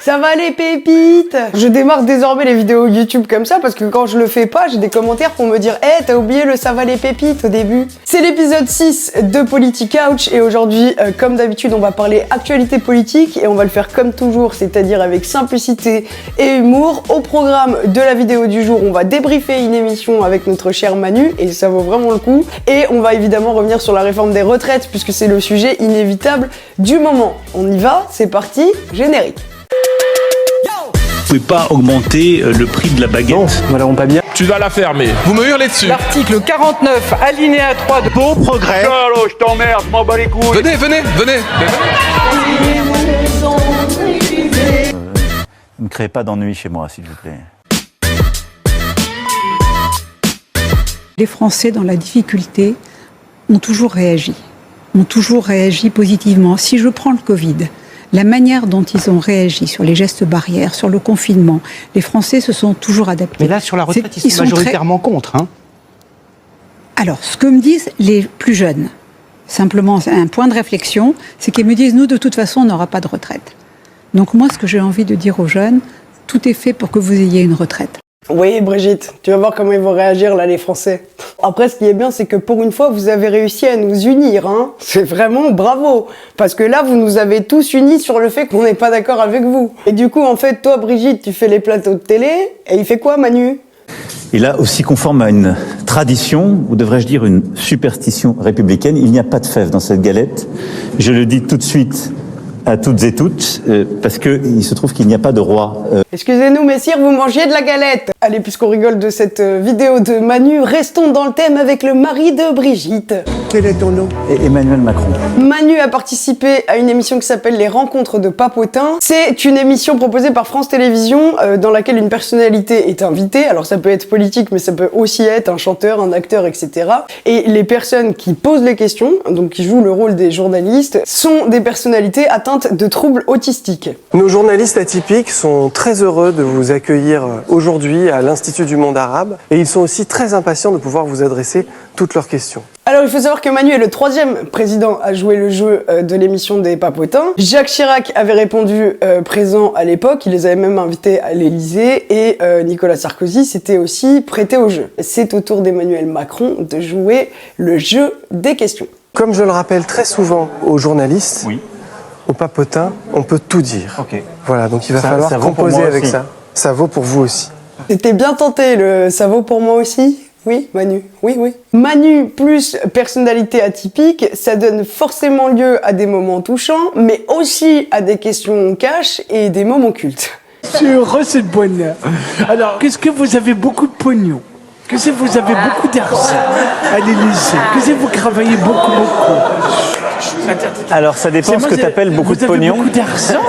Ça va les pépites? Je démarre désormais les vidéos YouTube comme ça parce que quand je le fais pas, j'ai des commentaires pour me dire « Hey, t'as oublié le ça va les pépites au début ?» C'est l'épisode 6 de PolityCouch et aujourd'hui, comme d'habitude, on va parler actualité politique et on va le faire comme toujours, c'est-à-dire avec simplicité et humour. Au programme de la vidéo du jour, on va débriefer une émission avec notre cher Manu et ça vaut vraiment le coup. Et on va évidemment revenir sur la réforme des retraites puisque c'est le sujet inévitable du moment. On y va, c'est parti, générique. Vous pouvez pas augmenter le prix de la baguette. Non, nous n'allons pas bien. Tu vas la fermer. Vous me hurlez dessus. L'article 49, alinéa 3 de Bon progrès. Alors, je t'emmerde, je m'en bats les couilles. Venez. Ne créez pas d'ennui chez moi, s'il vous plaît. Les Français, dans la difficulté, ont toujours réagi positivement. Si je prends le Covid, la manière dont ils ont réagi sur les gestes barrières, sur le confinement, les Français se sont toujours adaptés. Mais là, sur la retraite, ils sont majoritairement contre. Hein. Alors, ce que me disent les plus jeunes, simplement un point de réflexion, c'est qu'ils me disent, nous, de toute façon, on n'aura pas de retraite. Donc moi, ce que j'ai envie de dire aux jeunes, tout est fait pour que vous ayez une retraite. Oui, Brigitte, tu vas voir comment ils vont réagir là, les Français. Après, ce qui est bien, c'est que pour une fois, vous avez réussi à nous unir, hein. C'est vraiment bravo. Parce que là, vous nous avez tous unis sur le fait qu'on n'est pas d'accord avec vous. Et du coup, en fait, toi, Brigitte, tu fais les plateaux de télé, et il fait quoi, Manu? Et là, aussi conforme à une tradition, ou devrais-je dire une superstition républicaine, il n'y a pas de fèves dans cette galette. Je le dis tout de suite à toutes et toutes, parce qu'il se trouve qu'il n'y a pas de roi. Excusez-nous, messire, vous mangez de la galette. Allez, puisqu'on rigole de cette vidéo de Manu, restons dans le thème avec le mari de Brigitte. Quel est ton nom? Emmanuel Macron. Manu a participé à une émission qui s'appelle Les Rencontres de Papotin. C'est une émission proposée par France Télévisions dans laquelle une personnalité est invitée. Alors ça peut être politique, mais ça peut aussi être un chanteur, un acteur, etc. Et les personnes qui posent les questions, donc qui jouent le rôle des journalistes, sont des personnalités atteintes de troubles autistiques. Nos journalistes atypiques sont très heureux de vous accueillir aujourd'hui à l'Institut du Monde Arabe et ils sont aussi très impatients de pouvoir vous adresser toutes leurs questions. Alors il faut savoir que Manu est le 3e président à jouer le jeu de l'émission des Papotins. Jacques Chirac avait répondu présent à l'époque, il les avait même invités à l'Élysée et Nicolas Sarkozy s'était aussi prêté au jeu. C'est au tour d'Emmanuel Macron de jouer le jeu des questions. Comme je le rappelle très souvent aux journalistes, Oui. aux Papotins, on peut tout dire. Ok. Voilà, donc il va Ça falloir vaut pour composer moi avec aussi. ça. Ça vaut pour vous aussi. C'était bien tenté, le ça vaut pour moi aussi? Oui, Manu. Oui. Manu plus personnalité atypique, ça donne forcément lieu à des moments touchants, mais aussi à des questions cash et des moments cultes. Je suis heureux, c'est le bonheur. Alors, qu'est-ce que vous avez beaucoup de pognon? Qu'est-ce que vous avez beaucoup d'argent à l'Élysée? Qu'est-ce que vous travaillez beaucoup? Alors, ça dépend ce que tu appelles beaucoup de pognon. Vous avez beaucoup d'argent?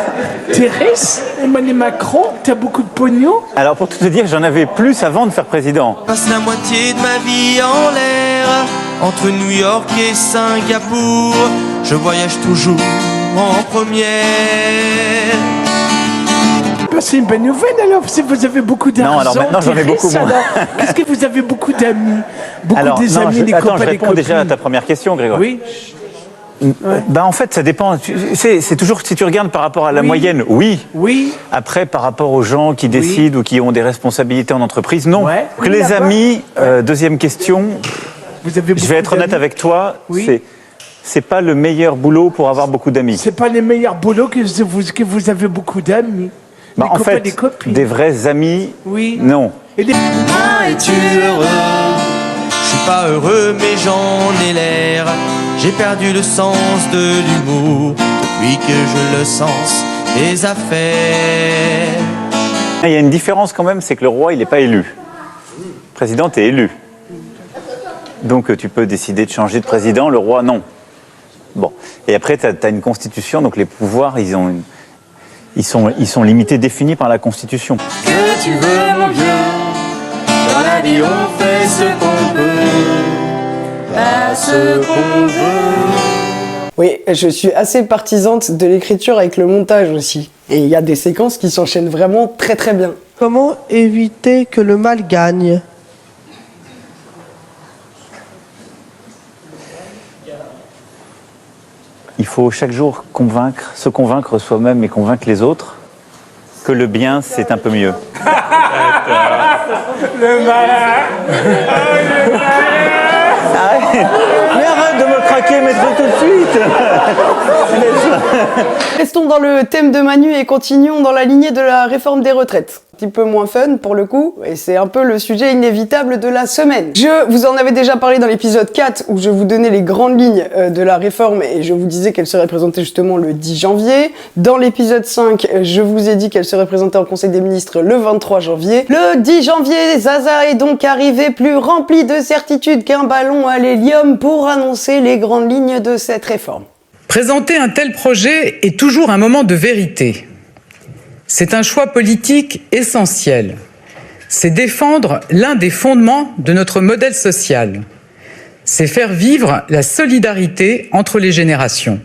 Thérèse, Emmanuel Macron, t'as beaucoup de pognon? Alors, pour tout te dire, j'en avais plus avant de faire président. Je passe la moitié de ma vie en l'air, entre New York et Singapour. Je voyage toujours en première. C'est une bonne nouvelle alors, si vous avez beaucoup d'argent. Non, alors maintenant j'en ai beaucoup moins. Qu'est-ce que vous avez beaucoup d'amis? Beaucoup Alors, des non, amis, des attends, copains, je des réponds déjà à copines. ta première question, Grégoire. Oui. Bah en fait, ça dépend. C'est toujours, si tu regardes par rapport à la Oui. moyenne, oui. Oui. Après, par rapport aux gens qui décident ou qui ont des responsabilités en entreprise, non. Ouais. Que Oui, les d'accord. amis, deuxième question, Vous avez je vais être honnête avec toi, Oui. c'est pas le meilleur boulot pour avoir beaucoup d'amis. C'est pas les meilleurs boulots que vous avez beaucoup d'amis. Bah, Des en copains, fait, des copines. des vrais amis, Oui. non. Et les... Es-tu heureux? Je suis pas heureux, mais j'en ai l'air. J'ai perdu le sens de l'humour depuis que je le sens des affaires. Il y a une différence quand même, c'est que le roi, il n'est pas élu. Le président, t'es élu. Donc tu peux décider de changer de président, le roi, non. Bon. Et après, tu as une constitution, donc les pouvoirs, ils sont limités, définis par la constitution. Que tu veux, mon vieux? Dans la vie, on fait ce qu'on peut, pas ce qu'on veut. Oui, je suis assez partisante de l'écriture avec le montage aussi. Et il y a des séquences qui s'enchaînent vraiment très très bien. Comment éviter que le mal gagne? Il faut chaque jour se convaincre soi-même et convaincre les autres que le bien, c'est un peu mieux. Le malin. Mais arrête de me craquer, maître, tout de suite. Restons dans le thème de Manu et continuons dans la lignée de la réforme des retraites. Un petit peu moins fun pour le coup, et c'est un peu le sujet inévitable de la semaine. Je vous en avais déjà parlé dans l'épisode 4 où je vous donnais les grandes lignes de la réforme et je vous disais qu'elle serait présentée justement le 10 janvier. Dans l'épisode 5, je vous ai dit qu'elle serait présentée en Conseil des ministres le 23 janvier. Le 10 janvier, Zaza est donc arrivé plus rempli de certitude qu'un ballon à l'hélium pour annoncer les grandes lignes de cette réforme. Présenter un tel projet est toujours un moment de vérité. C'est un choix politique essentiel. C'est défendre l'un des fondements de notre modèle social. C'est faire vivre la solidarité entre les générations.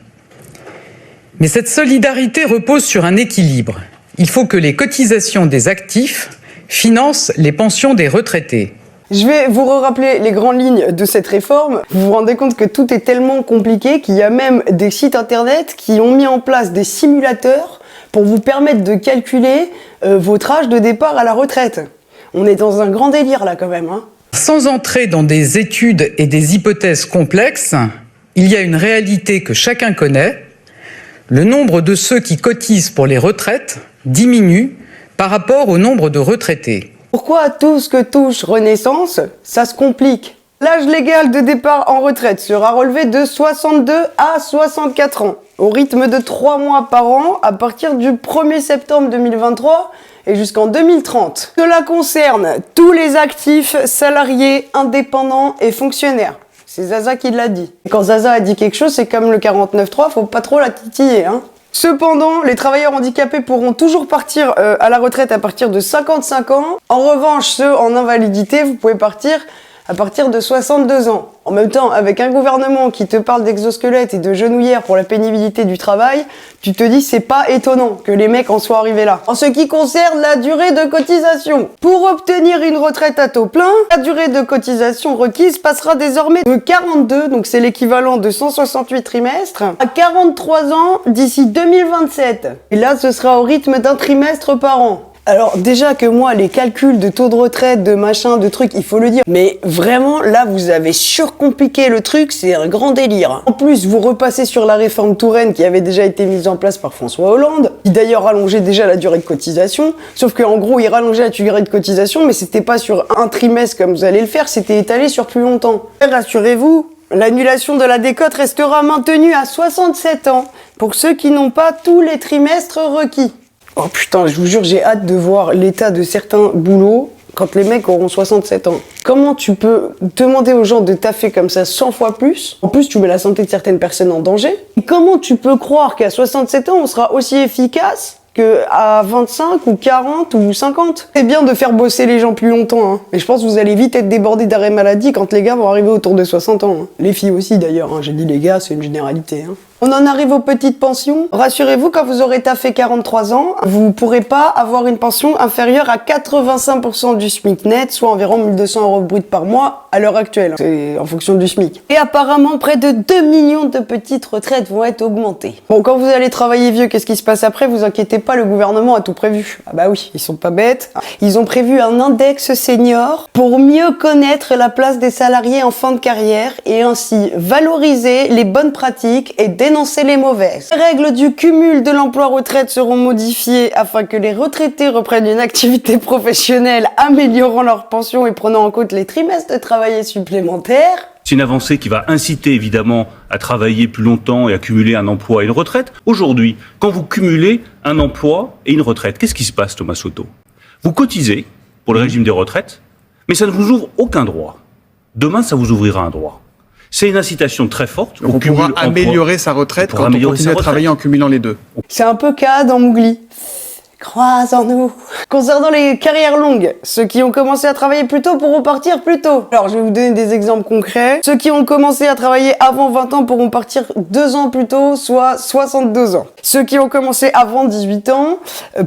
Mais cette solidarité repose sur un équilibre. Il faut que les cotisations des actifs financent les pensions des retraités. Je vais vous rappeler les grandes lignes de cette réforme. Vous vous rendez compte que tout est tellement compliqué qu'il y a même des sites internet qui ont mis en place des simulateurs pour vous permettre de calculer votre âge de départ à la retraite. On est dans un grand délire là quand même, hein. Sans entrer dans des études et des hypothèses complexes, il y a une réalité que chacun connaît. Le nombre de ceux qui cotisent pour les retraites diminue par rapport au nombre de retraités. Pourquoi tout ce que touche Renaissance, ça se complique? L'âge légal de départ en retraite sera relevé de 62 à 64 ans, au rythme de 3 mois par an à partir du 1er septembre 2023 et jusqu'en 2030. Cela concerne tous les actifs, salariés, indépendants et fonctionnaires. C'est Zaza qui l'a dit. Et quand Zaza a dit quelque chose, c'est comme le 49.3, faut pas trop la titiller, hein. Cependant, les travailleurs handicapés pourront toujours partir à la retraite à partir de 55 ans. En revanche, ceux en invalidité, vous pouvez partir à partir de 62 ans. En même temps, avec un gouvernement qui te parle d'exosquelette et de genouillère pour la pénibilité du travail, tu te dis c'est pas étonnant que les mecs en soient arrivés là. En ce qui concerne la durée de cotisation, pour obtenir une retraite à taux plein, la durée de cotisation requise passera désormais de 42, donc c'est l'équivalent de 168 trimestres, à 43 ans d'ici 2027. Et là, ce sera au rythme d'un trimestre par an. Alors déjà que moi, les calculs de taux de retraite, de machin, de trucs, il faut le dire. Mais vraiment, là, vous avez surcompliqué le truc, c'est un grand délire. En plus, vous repassez sur la réforme Touraine qui avait déjà été mise en place par François Hollande, qui d'ailleurs rallongeait déjà la durée de cotisation. Sauf qu'en gros, il rallongeait la durée de cotisation, mais c'était pas sur un trimestre comme vous allez le faire, c'était étalé sur plus longtemps. Et rassurez-vous, l'annulation de la décote restera maintenue à 67 ans pour ceux qui n'ont pas tous les trimestres requis. Oh putain, je vous jure, j'ai hâte de voir l'état de certains boulots quand les mecs auront 67 ans. Comment tu peux demander aux gens de taffer comme ça 100 fois plus? En plus, tu mets la santé de certaines personnes en danger. Et comment tu peux croire qu'à 67 ans, on sera aussi efficace qu'à 25 ou 40 ou 50? C'est bien de faire bosser les gens plus longtemps, hein. Mais je pense que vous allez vite être débordés d'arrêt maladie quand les gars vont arriver autour de 60 ans. Hein. Les filles aussi d'ailleurs, hein. J'ai dit les gars, c'est une généralité. Hein. On en arrive aux petites pensions. Rassurez-vous, quand vous aurez taffé 43 ans, vous ne pourrez pas avoir une pension inférieure à 85% du SMIC net, soit environ 1 200 € brut par mois à l'heure actuelle. C'est en fonction du SMIC. Et apparemment, près de 2 millions de petites retraites vont être augmentées. Bon, quand vous allez travailler vieux, qu'est-ce qui se passe après? Vous inquiétez pas, le gouvernement a tout prévu. Ah bah oui, ils sont pas bêtes. Ils ont prévu un index senior pour mieux connaître la place des salariés en fin de carrière et ainsi valoriser les bonnes pratiques et dénoncer les mauvaises. Les règles du cumul de l'emploi-retraite seront modifiées afin que les retraités reprennent une activité professionnelle, améliorant leur pension et prenant en compte les trimestres de travail supplémentaires. C'est une avancée qui va inciter évidemment à travailler plus longtemps et à cumuler un emploi et une retraite. Aujourd'hui, quand vous cumulez un emploi et une retraite, qu'est-ce qui se passe, Thomas Soto? Vous cotisez pour le régime des retraites, mais ça ne vous ouvre aucun droit. Demain, ça vous ouvrira un droit. C'est une incitation très forte. On pourra améliorer sa retraite quand on continue à travailler en cumulant les deux. C'est un peu cas dans Mowgli. Crois en nous. Concernant les carrières longues, ceux qui ont commencé à travailler plus tôt pourront partir plus tôt. Alors, je vais vous donner des exemples concrets. Ceux qui ont commencé à travailler avant 20 ans pourront partir 2 ans plus tôt, soit 62 ans. Ceux qui ont commencé avant 18 ans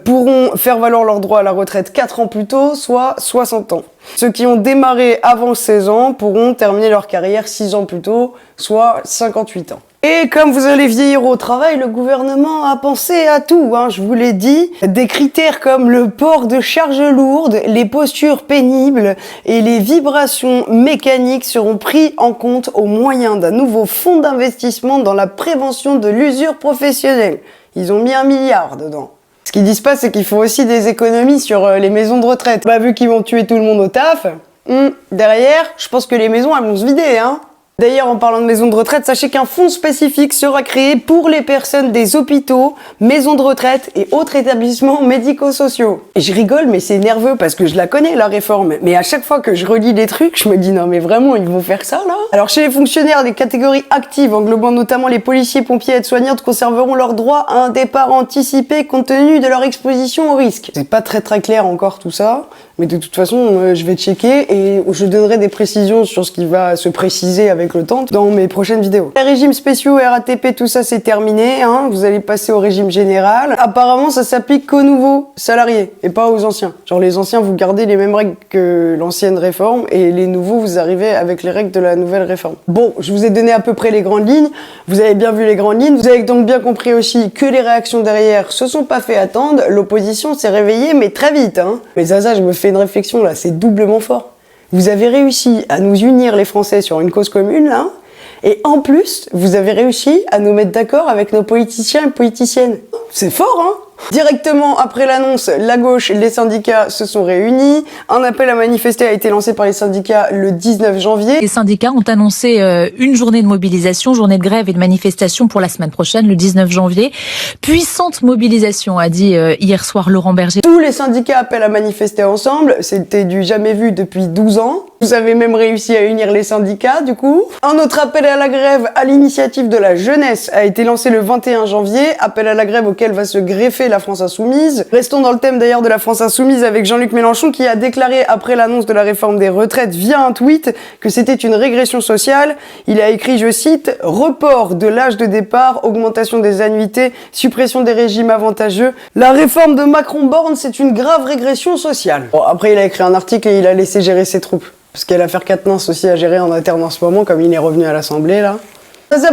pourront faire valoir leur droit à la retraite 4 ans plus tôt, soit 60 ans. Ceux qui ont démarré avant 16 ans pourront terminer leur carrière 6 ans plus tôt, soit 58 ans. Et comme vous allez vieillir au travail, le gouvernement a pensé à tout, hein, je vous l'ai dit. Des critères comme le port de charges lourdes, les postures pénibles et les vibrations mécaniques seront pris en compte au moyen d'un nouveau fonds d'investissement dans la prévention de l'usure professionnelle. Ils ont mis 1 milliard dedans. Ce qu'ils disent pas, c'est qu'il faut aussi des économies sur les maisons de retraite. Bah, vu qu'ils vont tuer tout le monde au taf, derrière, je pense que les maisons, elles vont se vider, hein. D'ailleurs, en parlant de maisons de retraite, sachez qu'un fonds spécifique sera créé pour les personnes des hôpitaux, maisons de retraite et autres établissements médico-sociaux. Et je rigole, mais c'est nerveux parce que je la connais, la réforme. Mais à chaque fois que je relis les trucs, je me dis non mais vraiment, ils vont faire ça là? Alors chez les fonctionnaires des catégories actives, englobant notamment les policiers, pompiers, aides-soignantes, conserveront leur droit à un départ anticipé compte tenu de leur exposition au risque. C'est pas très clair encore tout ça, mais de toute façon, je vais checker et je donnerai des précisions sur ce qui va se préciser avec le temps dans mes prochaines vidéos. Les régimes spéciaux, RATP, tout ça c'est terminé, hein. Vous allez passer au régime général. Apparemment ça s'applique qu'aux nouveaux salariés et pas aux anciens. Genre les anciens vous gardez les mêmes règles que l'ancienne réforme et les nouveaux vous arrivez avec les règles de la nouvelle réforme. Bon, je vous ai donné à peu près les grandes lignes, vous avez bien vu les grandes lignes, vous avez donc bien compris aussi que les réactions derrière se sont pas fait attendre, l'opposition s'est réveillée mais très vite, hein. Mais Zaza, je me fais une réflexion là, c'est doublement fort. Vous avez réussi à nous unir les Français sur une cause commune, là, et en plus, vous avez réussi à nous mettre d'accord avec nos politiciens et politiciennes. C'est fort, hein? Directement après l'annonce, la gauche et les syndicats se sont réunis. Un appel à manifester a été lancé par les syndicats le 19 janvier. Les syndicats ont annoncé une journée de mobilisation, journée de grève et de manifestation pour la semaine prochaine, le 19 janvier. Puissante mobilisation, a dit hier soir Laurent Berger. Tous les syndicats appellent à manifester ensemble. C'était du jamais vu depuis 12 ans. Vous avez même réussi à unir les syndicats, du coup. Un autre appel à la grève à l'initiative de la jeunesse a été lancé le 21 janvier. Appel à la grève auquel va se greffer la France Insoumise. Restons dans le thème d'ailleurs de la France Insoumise avec Jean-Luc Mélenchon qui a déclaré après l'annonce de la réforme des retraites via un tweet que c'était une régression sociale. Il a écrit, je cite, « Report de l'âge de départ, augmentation des annuités, suppression des régimes avantageux. La réforme de Macron-Borne, c'est une grave régression sociale. » Bon, après il a écrit un article et il a laissé gérer ses troupes. Parce qu'il y a l'affaire Quatennens aussi à gérer en interne en ce moment, comme il est revenu à l'Assemblée, là.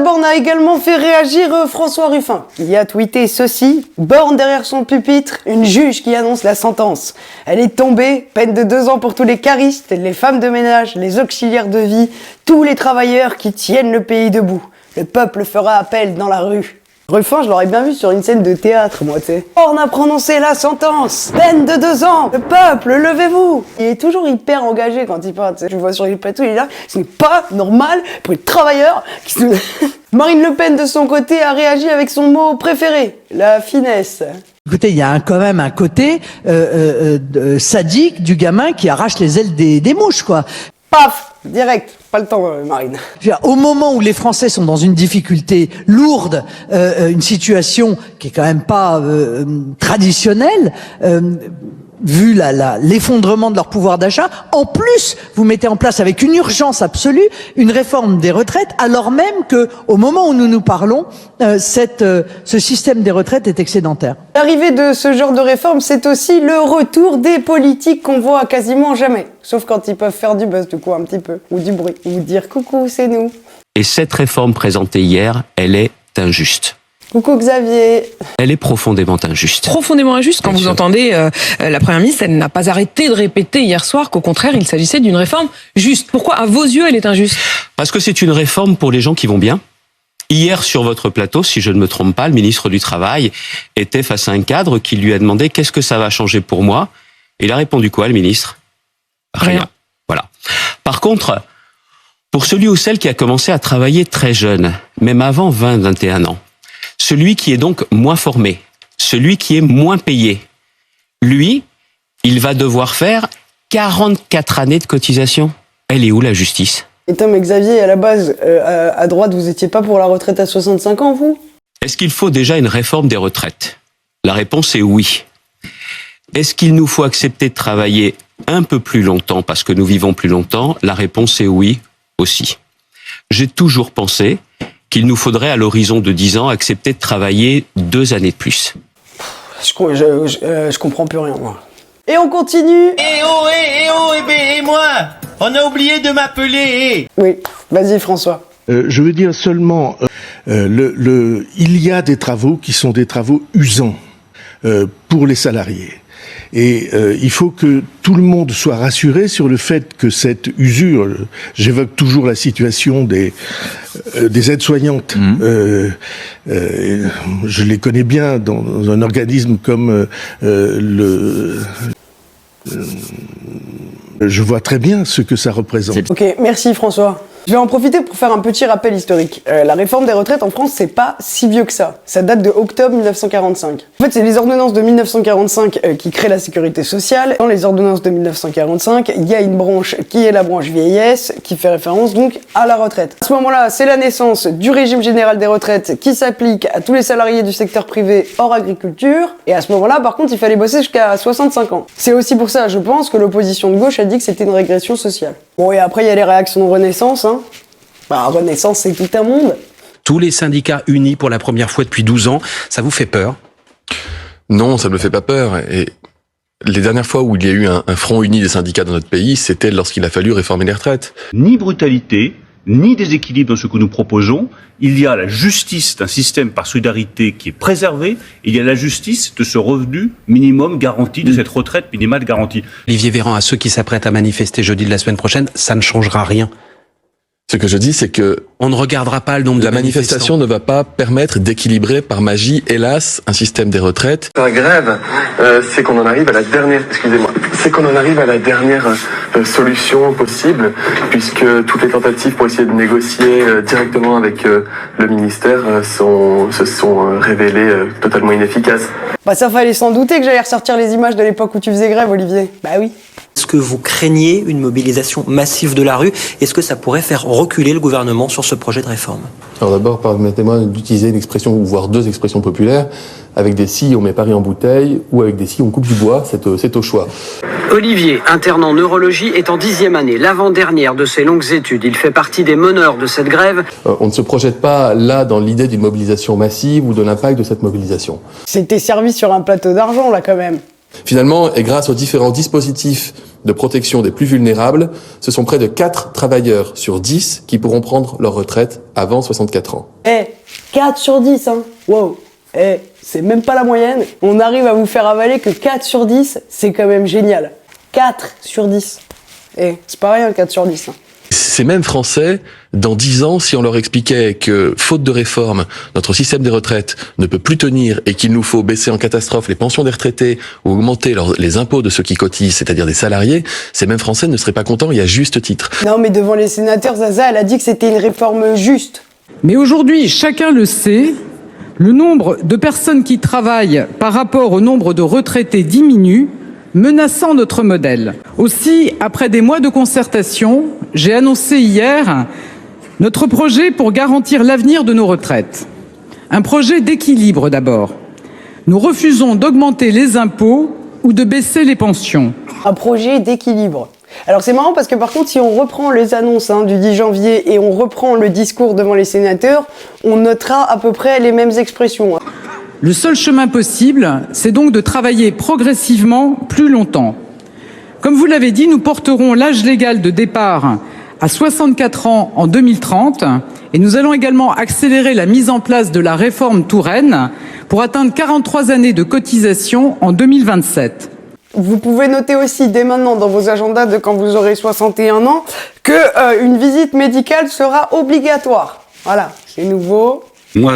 Borne a également fait réagir François Ruffin. Il a tweeté ceci. Borne derrière son pupitre, une juge qui annonce la sentence. Elle est tombée, peine de 2 ans pour tous les caristes, les femmes de ménage, les auxiliaires de vie, tous les travailleurs qui tiennent le pays debout. Le peuple fera appel dans la rue. Ruffin, je l'aurais bien vu sur une scène de théâtre, moi, tu sais. Borne a prononcé la sentence. Peine de 2 ans. Le peuple, levez-vous. Il est toujours hyper engagé quand il parle, tu sais. Je le vois sur les plateaux, il est là. Ce n'est pas normal pour les travailleurs qui se... Marine Le Pen, de son côté, a réagi avec son mot préféré, la finesse. Écoutez, il y a quand même un côté sadique du gamin qui arrache les ailes des mouches, quoi. Paf, direct, pas le temps, Marine. Au moment où les Français sont dans une difficulté lourde, une situation qui est quand même pas traditionnelle, vu l'effondrement de leur pouvoir d'achat, en plus, vous mettez en place avec une urgence absolue une réforme des retraites, alors même que, au moment où nous nous parlons, ce système des retraites est excédentaire. L'arrivée de ce genre de réforme, c'est aussi le retour des politiques qu'on voit quasiment jamais. Sauf quand ils peuvent faire du buzz, du coup, un petit peu, ou du bruit, ou dire coucou, c'est nous. Et cette réforme présentée hier, elle est injuste. Coucou Xavier. Elle est profondément injuste. Profondément injuste quand vous entendez la Première ministre, elle n'a pas arrêté de répéter hier soir qu'au contraire, il s'agissait d'une réforme juste. Pourquoi, à vos yeux, elle est injuste? Parce que c'est une réforme pour les gens qui vont bien. Hier, sur votre plateau, si je ne me trompe pas, le ministre du Travail était face à un cadre qui lui a demandé « Qu'est-ce que ça va changer pour moi ?» Et il a répondu quoi, le ministre? Rien. Voilà. Par contre, pour celui ou celle qui a commencé à travailler très jeune, même avant 20-21 ans, celui qui est donc moins formé, celui qui est moins payé, lui, il va devoir faire 44 années de cotisation. Elle est où la justice? Et Tom et Xavier, à la base, à droite, vous étiez pas pour la retraite à 65 ans, vous? Est-ce qu'il faut déjà une réforme des retraites? La réponse est oui. Est-ce qu'il nous faut accepter de travailler un peu plus longtemps parce que nous vivons plus longtemps? La réponse est oui aussi. J'ai toujours pensé qu'il nous faudrait, à l'horizon de 10 ans, accepter de travailler 2 années de plus. Je comprends plus rien, moi. Et on continue. Et moi, on a oublié de m'appeler. Oui, vas-y François. Je veux dire seulement, Il y a des travaux qui sont des travaux usants pour les salariés. Et il faut que tout le monde soit rassuré sur le fait que cette usure, j'évoque toujours la situation des aides-soignantes, je les connais bien dans un organisme comme je vois très bien ce que ça représente. Ok, merci François. Je vais en profiter pour faire un petit rappel historique. La réforme des retraites en France, c'est pas si vieux que ça. Ça date de octobre 1945. En fait, c'est les ordonnances de 1945 qui créent la sécurité sociale. Dans les ordonnances de 1945, il y a une branche qui est la branche vieillesse, qui fait référence donc à la retraite. À ce moment-là, c'est la naissance du régime général des retraites qui s'applique à tous les salariés du secteur privé hors agriculture. Et à ce moment-là, par contre, il fallait bosser jusqu'à 65 ans. C'est aussi pour ça, je pense, que l'opposition de gauche a dit que c'était une régression sociale. Bon, et après, il y a les réactions de Renaissance, hein. Bah, Renaissance, c'est tout un monde. Tous les syndicats unis pour la première fois depuis 12 ans, ça vous fait peur? Non, ça ne me fait pas peur. Et les dernières fois où il y a eu un front uni des syndicats dans notre pays, c'était lorsqu'il a fallu réformer les retraites. Ni brutalité, ni déséquilibre dans ce que nous proposons. Il y a la justice d'un système par solidarité qui est préservé. Il y a la justice de ce revenu minimum garanti, de cette retraite minimale garantie. Olivier Véran, à ceux qui s'apprêtent à manifester jeudi de la semaine prochaine, ça ne changera rien. Ce que je dis, c'est que on ne regardera pas le nombre de manifestation ne va pas permettre d'équilibrer par magie, hélas, un système des retraites. La grève, c'est qu'on en arrive à la dernière, solution possible, puisque toutes les tentatives pour essayer de négocier directement avec le ministère se sont révélées totalement inefficaces. Bah ça fallait s'en douter que j'allais ressortir les images de l'époque où tu faisais grève, Olivier. Bah oui. Est-ce que vous craignez une mobilisation massive de la rue? Est-ce que ça pourrait faire reculer le gouvernement sur ce projet de réforme? Alors d'abord, permettez-moi d'utiliser une expression, voire deux expressions populaires. Avec des scies, on met Paris en bouteille, ou avec des scies, on coupe du bois, c'est au choix. Olivier, interne en neurologie, est en 10e année, l'avant-dernière de ses longues études. Il fait partie des meneurs de cette grève. On ne se projette pas là dans l'idée d'une mobilisation massive ou de l'impact de cette mobilisation. C'était servi sur un plateau d'argent, là, quand même. Finalement, et grâce aux différents dispositifs de protection des plus vulnérables, ce sont près de 4 travailleurs sur 10 qui pourront prendre leur retraite avant 64 ans. 4 sur 10, hein. Wow. C'est même pas la moyenne. On arrive à vous faire avaler que 4 sur 10, c'est quand même génial. 4 sur 10. C'est pas rien, 4 sur 10. Hein. Ces mêmes Français, dans 10 ans, si on leur expliquait que, faute de réforme, notre système des retraites ne peut plus tenir et qu'il nous faut baisser en catastrophe les pensions des retraités ou augmenter les impôts de ceux qui cotisent, c'est-à-dire des salariés, ces mêmes Français ne seraient pas contents et à juste titre. Non, mais devant les sénateurs, Zaza, elle a dit que c'était une réforme juste. Mais aujourd'hui, chacun le sait, le nombre de personnes qui travaillent par rapport au nombre de retraités diminue, menaçant notre modèle. Aussi, après des mois de concertation, j'ai annoncé hier notre projet pour garantir l'avenir de nos retraites. Un projet d'équilibre d'abord. Nous refusons d'augmenter les impôts ou de baisser les pensions. Un projet d'équilibre. Alors c'est marrant parce que par contre, si on reprend les annonces du 10 janvier et on reprend le discours devant les sénateurs, on notera à peu près les mêmes expressions. Le seul chemin possible, c'est donc de travailler progressivement plus longtemps. Comme vous l'avez dit, nous porterons l'âge légal de départ à 64 ans en 2030 et nous allons également accélérer la mise en place de la réforme Touraine pour atteindre 43 années de cotisation en 2027. Vous pouvez noter aussi dès maintenant dans vos agendas de quand vous aurez 61 ans que une visite médicale sera obligatoire. Voilà, c'est nouveau. Moi,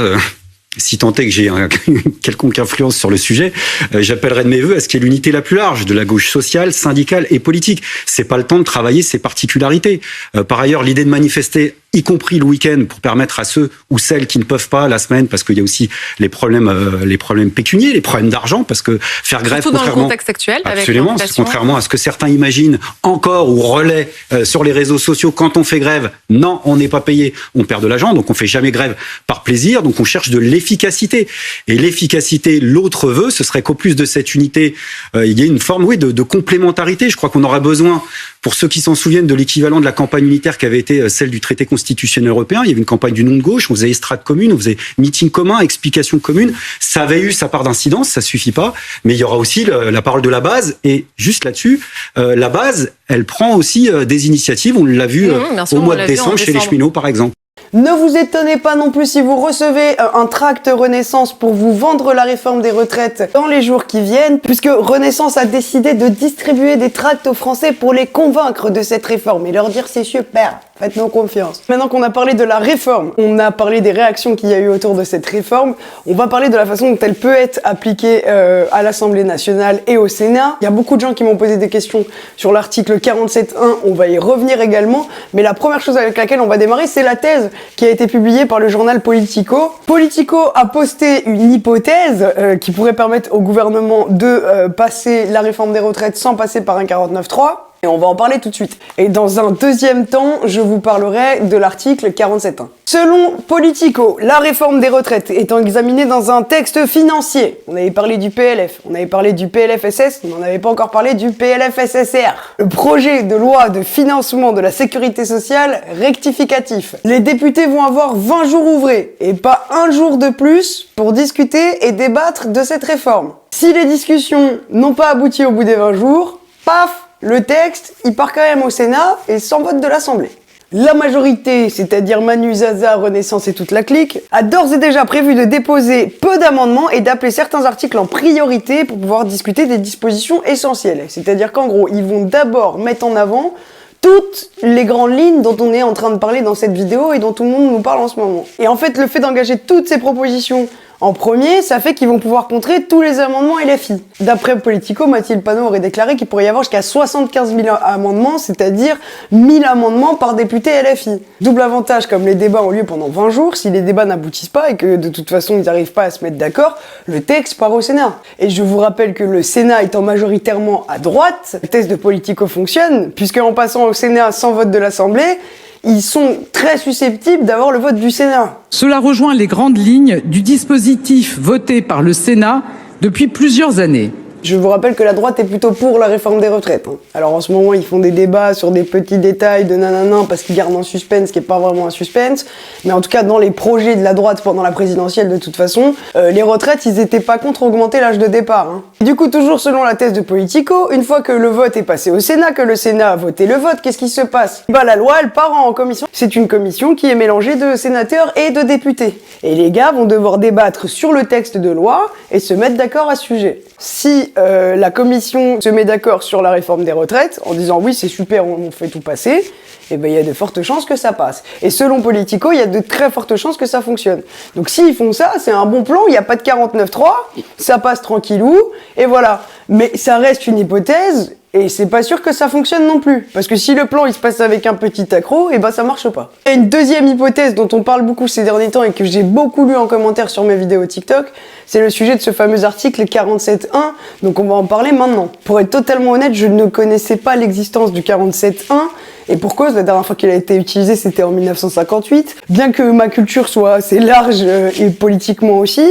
si tant est que j'ai une quelconque influence sur le sujet, j'appellerai de mes vœux à ce qu'il y ait l'unité la plus large de la gauche sociale, syndicale et politique. C'est pas le temps de travailler ses particularités. Par ailleurs, l'idée de manifester, y compris le week-end, pour permettre à ceux ou celles qui ne peuvent pas la semaine, parce qu'il y a aussi les problèmes pécuniers, les problèmes d'argent, parce que faire grève, surtout dans le contexte actuel, absolument, avec l'inflation. Contrairement à ce que certains imaginent encore ou relaient sur les réseaux sociaux, quand on fait grève, non, on n'est pas payé, on perd de l'argent, donc on fait jamais grève par plaisir, donc on cherche de l'efficacité. Et l'efficacité, l'autre vœu, ce serait qu'au plus de cette unité, il y ait une forme, de complémentarité. Je crois qu'on aura besoin, pour ceux qui s'en souviennent, de l'équivalent de la campagne unitaire qui avait été celle du traité constitutionnel européen. Il y avait une campagne du nom de gauche, on faisait estrade commune, on faisait meeting commun, explication commune. Ça avait eu sa part d'incidence, ça suffit pas, mais il y aura aussi la parole de la base. Et juste là-dessus, la base, elle prend aussi des initiatives. On l'a vu au mois de décembre chez les cheminots, par exemple. Ne vous étonnez pas non plus si vous recevez un tract Renaissance pour vous vendre la réforme des retraites dans les jours qui viennent, puisque Renaissance a décidé de distribuer des tracts aux Français pour les convaincre de cette réforme et leur dire c'est super, faites-nous confiance. Maintenant qu'on a parlé de la réforme, on a parlé des réactions qu'il y a eu autour de cette réforme, on va parler de la façon dont elle peut être appliquée à l'Assemblée nationale et au Sénat. Il y a beaucoup de gens qui m'ont posé des questions sur l'article 47.1, on va y revenir également, mais la première chose avec laquelle on va démarrer, c'est la thèse qui a été publiée par le journal Politico. Politico a posté une hypothèse qui pourrait permettre au gouvernement de passer la réforme des retraites sans passer par un 49.3. Et on va en parler tout de suite. Et dans un deuxième temps, je vous parlerai de l'article 47.1. Selon Politico, la réforme des retraites étant examinée dans un texte financier, on avait parlé du PLF, on avait parlé du PLFSS, mais on n'avait pas encore parlé du PLFSSR. Le projet de loi de financement de la sécurité sociale rectificatif. Les députés vont avoir 20 jours ouvrés, et pas un jour de plus, pour discuter et débattre de cette réforme. Si les discussions n'ont pas abouti au bout des 20 jours, paf, le texte, il part quand même au Sénat et sans vote de l'Assemblée. La majorité, c'est-à-dire Manu, Zaza, Renaissance et toute la clique, a d'ores et déjà prévu de déposer peu d'amendements et d'appeler certains articles en priorité pour pouvoir discuter des dispositions essentielles. C'est-à-dire qu'en gros, ils vont d'abord mettre en avant toutes les grandes lignes dont on est en train de parler dans cette vidéo et dont tout le monde nous parle en ce moment. Et en fait, le fait d'engager toutes ces propositions en premier, ça fait qu'ils vont pouvoir contrer tous les amendements LFI. D'après Politico, Mathilde Panot aurait déclaré qu'il pourrait y avoir jusqu'à 75 000 amendements, c'est-à-dire 1000 amendements par député LFI. Double avantage, comme les débats ont lieu pendant 20 jours, si les débats n'aboutissent pas et que de toute façon ils n'arrivent pas à se mettre d'accord, le texte part au Sénat. Et je vous rappelle que le Sénat étant majoritairement à droite, le test de Politico fonctionne, puisque en passant au Sénat sans vote de l'Assemblée, ils sont très susceptibles d'avoir le vote du Sénat. Cela rejoint les grandes lignes du dispositif voté par le Sénat depuis plusieurs années. Je vous rappelle que la droite est plutôt pour la réforme des retraites. Alors en ce moment, ils font des débats sur des petits détails de nanana parce qu'ils gardent un suspense qui est pas vraiment un suspense. Mais en tout cas, dans les projets de la droite pendant la présidentielle, de toute façon, les retraites, ils étaient pas contre augmenter l'âge de départ. Du coup, toujours selon la thèse de Politico, une fois que le vote est passé au Sénat, que le Sénat a voté le vote, qu'est-ce qui se passe ? La loi, elle part en commission. C'est une commission qui est mélangée de sénateurs et de députés. Et les gars vont devoir débattre sur le texte de loi et se mettre d'accord à ce sujet. Si la commission se met d'accord sur la réforme des retraites, en disant oui c'est super, on fait tout passer, et ben il y a de fortes chances que ça passe. Et selon Politico, il y a de très fortes chances que ça fonctionne. Donc s'ils font ça, c'est un bon plan, il n'y a pas de 49.3, ça passe tranquillou, et voilà. Mais ça reste une hypothèse, et c'est pas sûr que ça fonctionne non plus. Parce que si le plan il se passe avec un petit accro, et ben ça marche pas. Et une deuxième hypothèse dont on parle beaucoup ces derniers temps et que j'ai beaucoup lu en commentaire sur mes vidéos TikTok, c'est le sujet de ce fameux article 47.1, donc on va en parler maintenant. Pour être totalement honnête, je ne connaissais pas l'existence du 47.1, et pour cause, la dernière fois qu'il a été utilisé, c'était en 1958. Bien que ma culture soit assez large et politiquement aussi,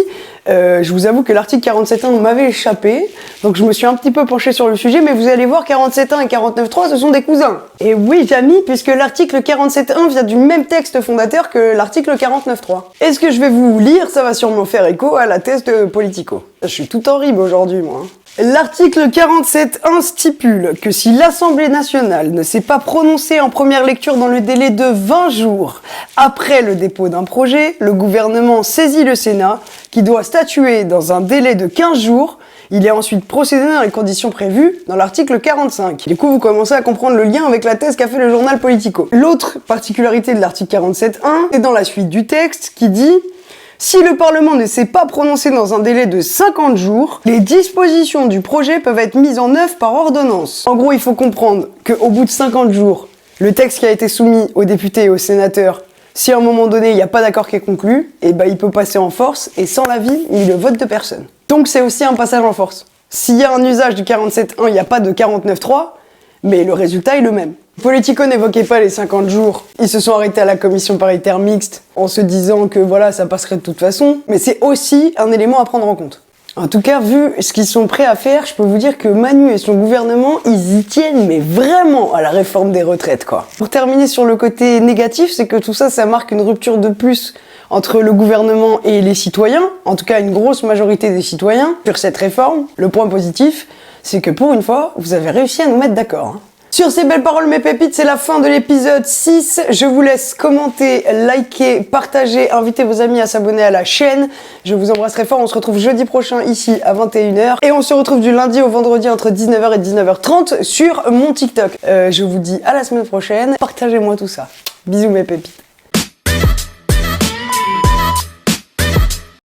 je vous avoue que l'article 47.1 m'avait échappé, donc je me suis un petit peu penché sur le sujet, mais vous allez voir, 47.1 et 49.3, ce sont des cousins. Et oui, Jamie, puisque l'article 47.1 vient du même texte fondateur que l'article 49.3. Et ce que je vais vous lire, ça va sûrement faire écho à la thèse de Politico. Je suis tout en rime aujourd'hui, moi. L'article 47.1 stipule que si l'Assemblée nationale ne s'est pas prononcée en première lecture dans le délai de 20 jours après le dépôt d'un projet, le gouvernement saisit le Sénat, qui doit statuer dans un délai de 15 jours. Il est ensuite procédé dans les conditions prévues dans l'article 45. Du coup, vous commencez à comprendre le lien avec la thèse qu'a fait le journal Politico. L'autre particularité de l'article 47.1 est dans la suite du texte qui dit: si le Parlement ne s'est pas prononcé dans un délai de 50 jours, les dispositions du projet peuvent être mises en œuvre par ordonnance. En gros, il faut comprendre qu'au bout de 50 jours, le texte qui a été soumis aux députés et aux sénateurs, si à un moment donné, il n'y a pas d'accord qui est conclu, et ben il peut passer en force et sans l'avis ni le vote de personne. Donc c'est aussi un passage en force. S'il y a un usage du 47.1, il n'y a pas de 49.3, mais le résultat est le même. Politico n'évoquait pas les 50 jours. Ils se sont arrêtés à la commission paritaire mixte en se disant que voilà, ça passerait de toute façon. Mais c'est aussi un élément à prendre en compte. En tout cas, vu ce qu'ils sont prêts à faire, je peux vous dire que Manu et son gouvernement, ils y tiennent, mais vraiment à la réforme des retraites, quoi. Pour terminer sur le côté négatif, c'est que tout ça, ça marque une rupture de plus entre le gouvernement et les citoyens, en tout cas une grosse majorité des citoyens, sur cette réforme. Le point positif, c'est que pour une fois, vous avez réussi à nous mettre d'accord. Sur ces belles paroles, mes pépites, c'est la fin de l'épisode 6. Je vous laisse commenter, liker, partager, inviter vos amis à s'abonner à la chaîne. Je vous embrasserai fort. On se retrouve jeudi prochain ici à 21h. Et on se retrouve du lundi au vendredi entre 19h et 19h30 sur mon TikTok. Je vous dis à la semaine prochaine. Partagez-moi tout ça. Bisous mes pépites.